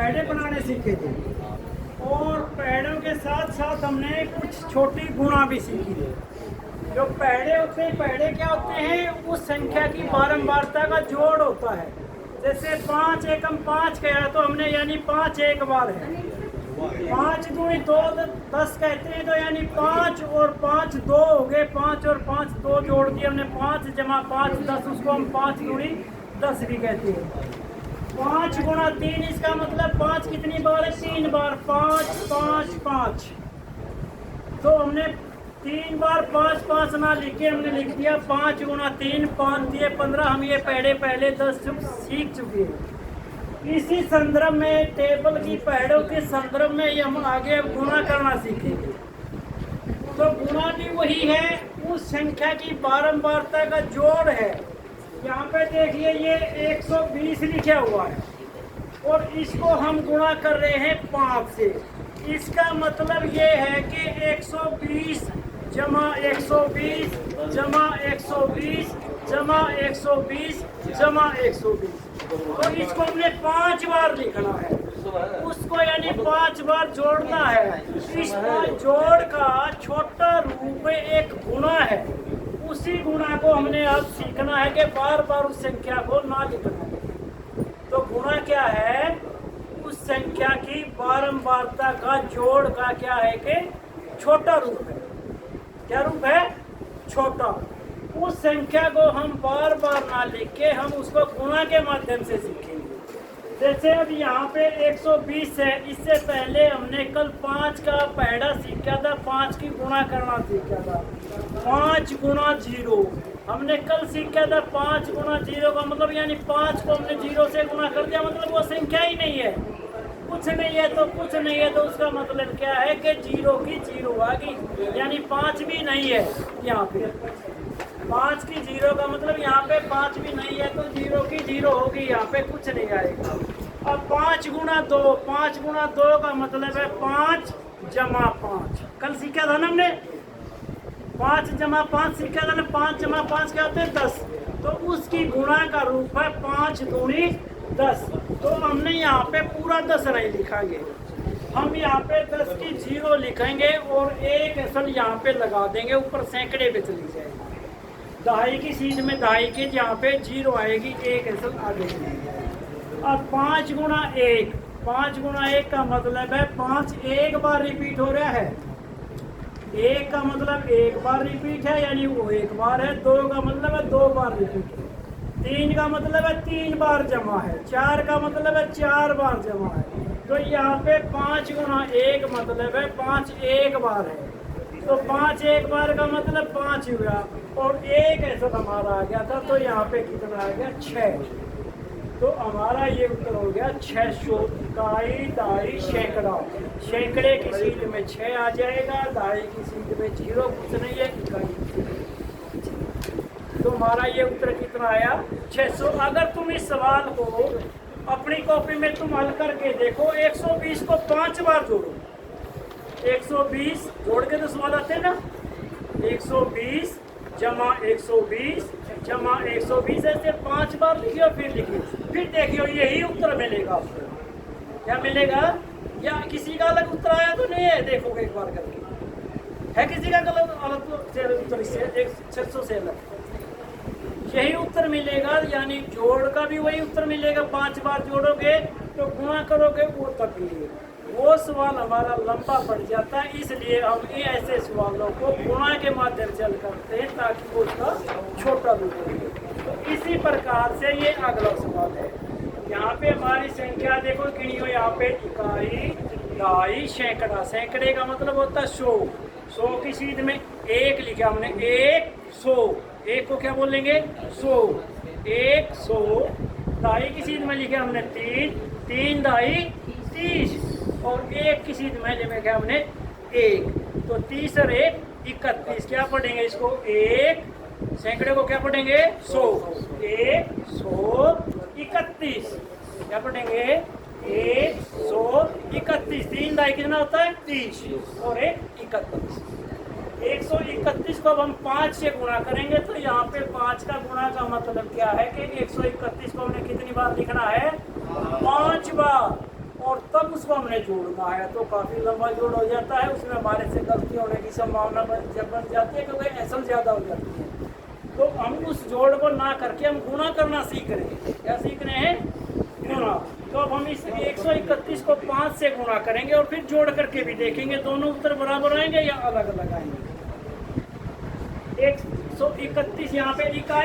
पैड़े बनाने सीखे थे और पैड़ों के साथ साथ हमने कुछ छोटी गुणा भी सीखी थी। जो पैड़े होते हैं, पैड़े क्या होते हैं, उस संख्या की बारंबारता का जोड़ होता है। जैसे 5 एकम 5 कहा तो हमने यानी 5 एक बार है, 5 दूनी 2 10 कहते हैं तो यानी 5 और 5 2 हो गए, 5 और 5 2 जोड़ दिए हमने, 5 जमा 5 10, उसको हम 5 दूनी 10 भी कहते हैं। 5 गुणा 3, इसका मतलब 5 कितनी बार है, 3 बार, 5 5 5। तो हमने 3 बार 5 5 ना लिख के हमने लिख दिया 5 गुणा 3, 5 दिए 15। हम ये पहले 10 सीख चुके हैं। इसी संदर्भ में, टेबल की पैड़ों के संदर्भ में ये हम आगे गुणा करना सीखेंगे। तो गुणा भी वही है, उस संख्या की बारंबारता का जोड़ है। यहाँ पे देखिए ये 120 लिखा हुआ है और इसको हम गुणा कर रहे हैं 5 से। इसका मतलब ये है कि 120 जमा 120 जमा 120 जमा 120 जमा 120। तो इसको हमने 5 बार लिखना है, उसको यानी 5 बार जोड़ना है। इस जोड़ का छोटा रूप एक गुणा है। उसी गुणा को हमने अब सीखना है कि बार बार उस संख्या को ना लिखना है। तो गुणा क्या है, उस संख्या की बारंबारता का जोड़ का क्या है कि छोटा रूप है। क्या रूप है, छोटा। उस संख्या को हम बार बार ना लिख के हम उसको गुणा के माध्यम से सीखेंगे। जैसे अब यहाँ पे 120 है, इससे पहले हमने कल 5 का पैड़ा सीखा था, 5 की गुणा करना सीखा था। 5 गुणा 0 हमने कल सीखा था। 5 गुणा 0 का मतलब यानी 5 को हमने 0 से गुणा कर दिया, मतलब वो संख्या ही नहीं है, कुछ नहीं है तो कुछ नहीं है। तो उसका मतलब क्या है कि 0 की 0 आ गई, यानी 5 भी नहीं है यहाँ पे। 5 की 0 का मतलब यहाँ पे 5 भी नहीं है तो 0 की 0 होगी, यहाँ पे कुछ नहीं आएगा। अब 5 गुणा 2, 5 गुणा 2 का मतलब है 5 जमा 5। कल सीखा था ना हमने, 5 जमा 5 सीखा था ना। 5 जमा 5 क्या होते हैं, 10। तो उसकी गुणा का रूप है 5 दूनी 10। तो हमने यहाँ पे पूरा 10 नहीं लिखेंगे, हम यहाँ पे 10 की 0 लिखेंगे और एक असल यहाँ पे लगा देंगे, ऊपर सैकड़े पे चली जाएगी। दहाई की सीध में दहाई के यहाँ पे 0 आएगी, एक असल आगे चली जाएगी। अब 5 गुणा 1, 5 गुणा 1 का मतलब है 5 एक बार रिपीट हो रहा है। 1 का मतलब एक बार रिपीट है, यानी वो एक बार है। 2 का मतलब है 2 बार रिपीट है। 3 का मतलब है 3 बार जमा है। 4 का मतलब है 4 बार जमा है। तो यहाँ पे 5 गुणा 1 मतलब है 5 एक बार है। तो 5 एक बार का मतलब 5 हुआ और एक ऐसा हमारा आ गया था। तो यहाँ पे कितना आ गया, 6। तो हमारा ये उत्तर हो गया 600। इकाई दाई सैकड़ा, सैकड़े की सीध में 6 आ जाएगा, दाई की सीध में 0 कुछ नहीं है, इकाई। तो हमारा ये उत्तर कितना आया, 600। अगर तुम इस सवाल को अपनी कॉपी में तुम हल करके देखो, 120 को 5 बार जोड़ो। 120 जोड़ के तो सवाल आते हैं ना, 120 जमा 120 जमा 120 ऐसे 5 बार लिखिए और फिर लिखिए, फिर देखिए यही उत्तर मिलेगा आपको। क्या मिलेगा, या किसी का अलग उत्तर आया तो नहीं है, देखोगे एक बार करके है किसी का गलत अलग उत्तर, इससे 600 से अलग यही उत्तर मिलेगा। यानी जोड़ का भी वही उत्तर मिलेगा, 5 बार जोड़ोगे तो गुणा करोगे वो तब मिलेगा। वो सवाल हमारा लंबा पड़ जाता है, इसलिए हम ये ऐसे सवालों को गुणा के माध्यम से हल करते हैं ताकि वो उसका छोटा रूप हो। तो इसी प्रकार से ये अगला सवाल है। यहाँ पे हमारी संख्या देखो गिनियो, यहाँ पे इकाई दाई सैकड़ा, सैकड़े का मतलब होता है 100। 100 की सीध में 1 लिखा हमने, 100, 1 को क्या बोलेंगे 100, 100। दाई की सीध में लिखे हमने 3, 3 दाई 30 और 1 की सीध में लिखे हमने 1। तो 30 और 1 31। क्या पढ़ेंगे इसको, 1 सैकड़े को क्या पढ़ेंगे 100, 131। क्या पढ़ेंगे 131। 3 दाई कितना होता है 30 और 1 31। 131 को अब हम 5 से गुणा करेंगे तो यहाँ पे 5 का गुणा का मतलब क्या है कि 131 को हमने कितनी बार लिखना है, 5 बार। और अब उसको हमने जोड़ना है तो काफ़ी लंबा जोड़ हो जाता है, उसमें हमारे से गलती होने की संभावना बन जाती है क्योंकि एसल ज़्यादा हो जाती है। तो हम उस जोड़ को ना करके हम गुणा करना सीख रहे हैं। क्या सीख रहे हैं? गुणा। तो अब हम इस 131 को 5 से गुणा करेंगे और फिर जोड़ करके भी देखेंगे दोनों उत्तर बराबर आएंगे या अलग अलग आएंगे। 131 यहाँ पे इकाई